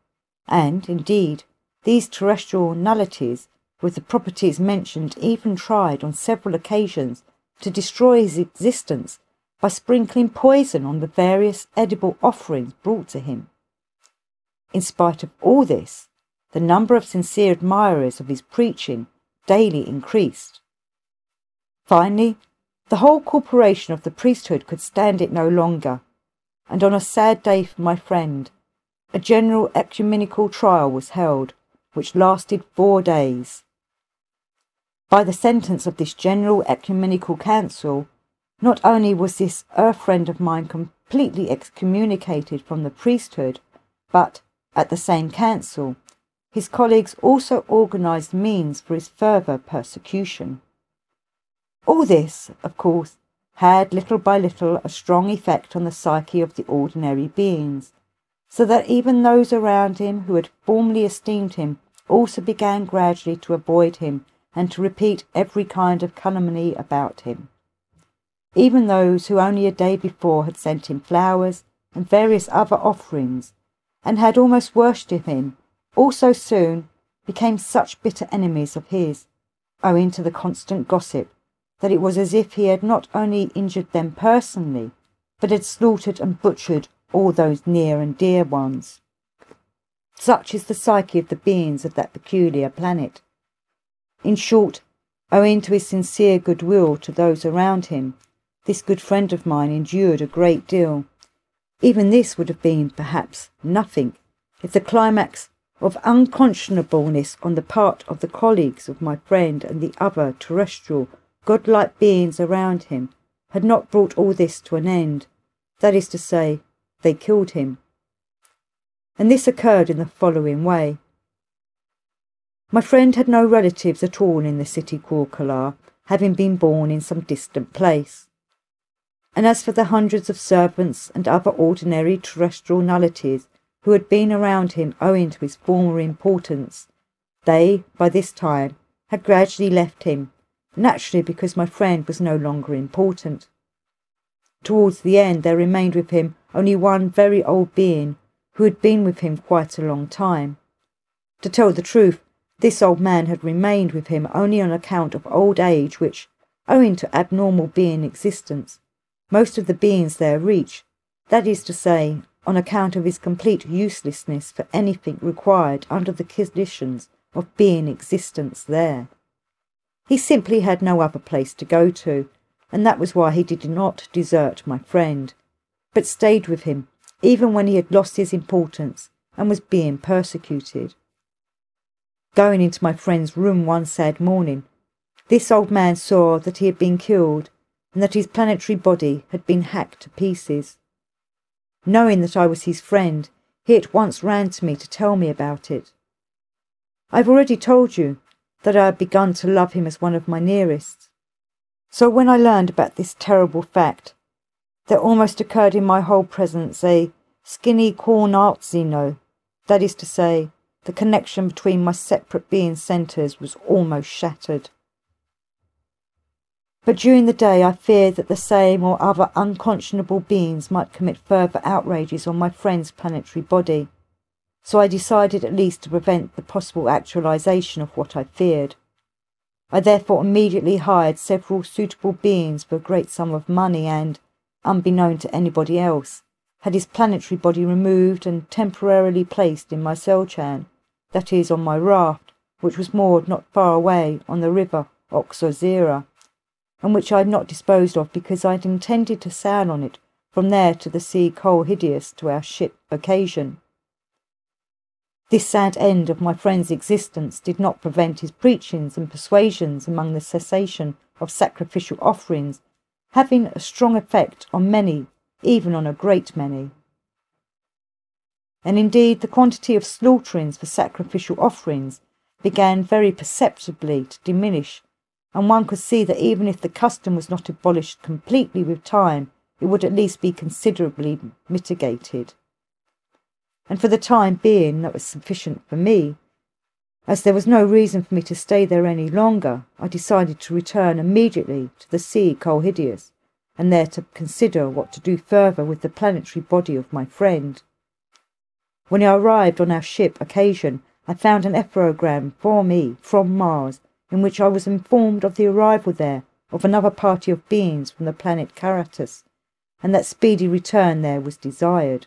and, indeed, these terrestrial nullities, with the properties mentioned, even tried on several occasions to destroy his existence by sprinkling poison on the various edible offerings brought to him. In spite of all this, the number of sincere admirers of his preaching daily increased. Finally, the whole corporation of the priesthood could stand it no longer, and on a sad day for my friend, a general ecumenical trial was held, which lasted 4 days. By the sentence of this general ecumenical council, not only was this earth friend of mine completely excommunicated from the priesthood, but, at the same council, his colleagues also organised means for his further persecution. All this, of course, had little by little a strong effect on the psyche of the ordinary beings, so that even those around him who had formerly esteemed him also began gradually to avoid him and to repeat every kind of calumny about him. Even those who only a day before had sent him flowers and various other offerings, and had almost worshipped him, also soon became such bitter enemies of his, owing to the constant gossip, that it was as if he had not only injured them personally, but had slaughtered and butchered all those near and dear ones. Such is the psyche of the beings of that peculiar planet. In short, owing to his sincere goodwill to those around him, this good friend of mine endured a great deal. Even this would have been, perhaps, nothing, if the climax of unconscionableness on the part of the colleagues of my friend and the other terrestrial, godlike beings around him had not brought all this to an end. That is to say, they killed him. And this occurred in the following way. My friend had no relatives at all in the city called Kalar, having been born in some distant place. And as for the hundreds of servants and other ordinary terrestrial nullities who had been around him owing to his former importance, they, by this time, had gradually left him, naturally because my friend was no longer important. Towards the end there remained with him only one very old being, who had been with him quite a long time. To tell the truth, this old man had remained with him only on account of old age which, owing to abnormal being existence, most of the beings there reach, that is to say, on account of his complete uselessness for anything required under the conditions of being existence there. He simply had no other place to go to, and that was why he did not desert my friend, but stayed with him, even when he had lost his importance and was being persecuted. Going into my friend's room one sad morning, this old man saw that he had been killed, and that his planetary body had been hacked to pieces. Knowing that I was his friend, he at once ran to me to tell me about it. I have already told you that I had begun to love him as one of my nearest. So when I learned about this terrible fact, there almost occurred in my whole presence a skinny cornartzino, that is to say, the connection between my separate being centres was almost shattered. But during the day I feared that the same or other unconscionable beings might commit further outrages on my friend's planetary body, so I decided at least to prevent the possible actualization of what I feared. I therefore immediately hired several suitable beings for a great sum of money and, unbeknown to anybody else, had his planetary body removed and temporarily placed in my selchan, that is, on my raft, which was moored not far away on the river Oxozera, and which I had not disposed of because I had intended to sail on it from there to the sea Col Hideous to our ship Occasion. This sad end of my friend's existence did not prevent his preachings and persuasions among the cessation of sacrificial offerings having a strong effect on many, even on a great many. And indeed the quantity of slaughterings for sacrificial offerings began very perceptibly to diminish, and one could see that even if the custom was not abolished completely with time, it would at least be considerably mitigated. And for the time being, that was sufficient for me. As there was no reason for me to stay there any longer, I decided to return immediately to the G I Gurdjieff, and there to consider what to do further with the planetary body of my friend. When I arrived on our ship Occasion, I found an ephemerogram for me from Mars, in which I was informed of the arrival there of another party of beings from the planet Caratus, and that speedy return there was desired.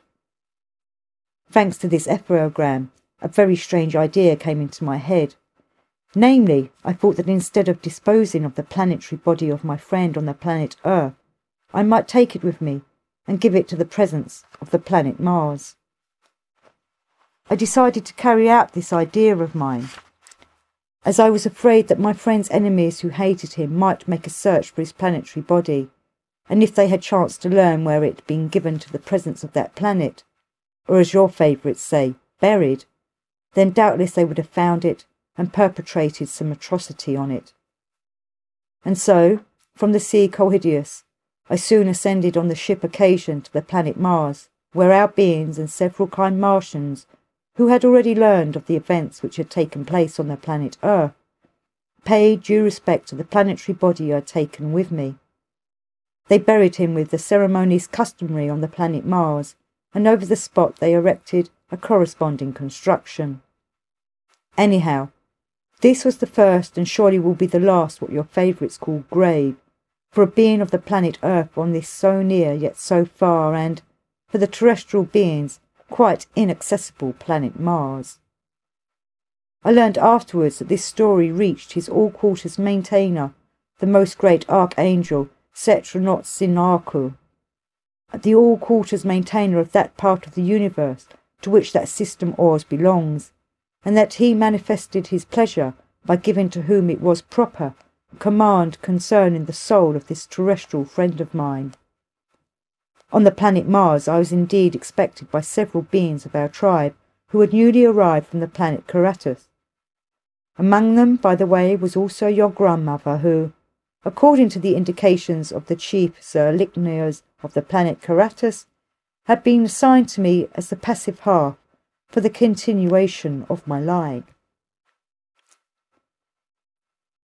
Thanks to this ephemerogram, a very strange idea came into my head. Namely, I thought that instead of disposing of the planetary body of my friend on the planet Earth, I might take it with me and give it to the presence of the planet Mars. I decided to carry out this idea of mine, as I was afraid that my friend's enemies who hated him might make a search for his planetary body, and if they had chanced to learn where it had been given to the presence of that planet, or as your favourites say, buried, then doubtless they would have found it and perpetrated some atrocity on it. And so, from the G I Gurdjieff, I soon ascended on the ship Occasion to the planet Mars, where our beings and several kind Martians, who had already learned of the events which had taken place on the planet Earth, paid due respect to the planetary body I had taken with me. They buried him with the ceremonies customary on the planet Mars, and over the spot they erected a corresponding construction. Anyhow, this was the first and surely will be the last what your favourites call grave, for a being of the planet Earth on this so near yet so far and, for the terrestrial beings, quite inaccessible planet Mars. I learned afterwards that this story reached his all-quarters maintainer, the most great archangel Setronot Sinarku, the all-quarters maintainer of that part of the universe to which that system ours belongs, and that he manifested his pleasure by giving to whom it was proper a command concerning the soul of this terrestrial friend of mine. On the planet Mars I was indeed expected by several beings of our tribe who had newly arrived from the planet Caratus. Among them, by the way, was also your grandmother who, according to the indications of the chief Sir Ligniers of the planet Caratus, had been assigned to me as the passive half for the continuation of my line.